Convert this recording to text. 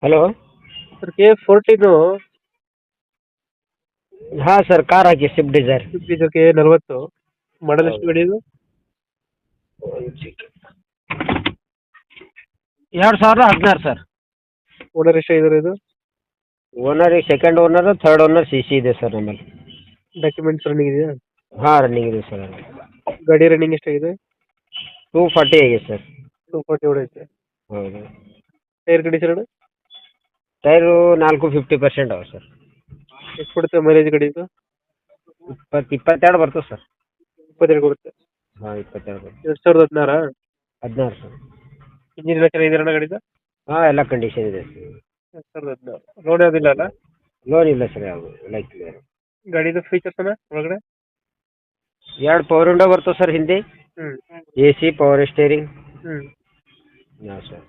Hello. Sir K14 ಹಾಂ sir, car ಹಾಕಿ Swift Dzire. Swift Dzire K40 model ಎಷ್ಟು ಹೌದು. ಗಾಡಿ ಇದು? 2016 ಸರ್. ಓನರ್ ಎಷ್ಟಾಗಿದ್ದಾರೆ ಇದು? ಓನರ್ ಈಗ second owner, third owner CC ಇದೆ ಸರ್ ನಮ್ಮಲ್ಲಿ. ಡಾಕ್ಯುಮೆಂಟ್ಸ್ ರನ್ನಿಂಗ್ ಇದೆಯಾ? ಹಾಂ, ರನ್ನಿಂಗ್ ಇದೆ ಸರ್. ಗಾಡಿ ರನ್ನಿಂಗ್ ಎಷ್ಟಾಗಿದೆ? 240 ಆಗಿದೆ ಸರ್. 240 ಹೊಡೈತೆ. ಹೌದು. ಟೈರ್ ಕಂಡೀಷನ್ ಟೈರು 40-50% ಅವ ಸರ್. ಎಷ್ಟು ಕೊಡುತ್ತೆ ಮೈಲೇಜ್ ಗಾಡಿ ಇದು? 22 ಬರ್ತದೆ ಸರ್. 22 ಕೊಡುತ್ತೆ. ಹಾಂ, 22 ಬರ್ತದೆ. 2016 16 ಸರ್. ಇಂಜಿನ್ ಎಲ್ಲ ಚೆನ್ನಾಗಿದೆಯಾ ಗಾಡಿದು? ಹಾಂ, ಎಲ್ಲ ಕಂಡೀಷನ್ ಇದೆ ಸರ್. 2016 ಲೋನ್ ಯಾವುದಿಲ್ಲ ಅಲ್ಲ? ಲೋನ್ ಇಲ್ಲ ಸರ್, ಯಾವುದು ಎಲ್ಲ ಕ್ಲಿಯರ್. ಗಾಡಿದು ಫೀಚರ್ಸ್ ಒಳಗಡೆ? 2 ಪವರ್ ವಿಂಡೋ ಬರ್ತದೆ ಸರ್ ಹಿಂದೆ. ಹ್ಮ್ AC, ಪವರ್ ಸ್ಟೇರಿಂಗ್. ಹ್ಮ್ ಹಾಂ ಸರ್.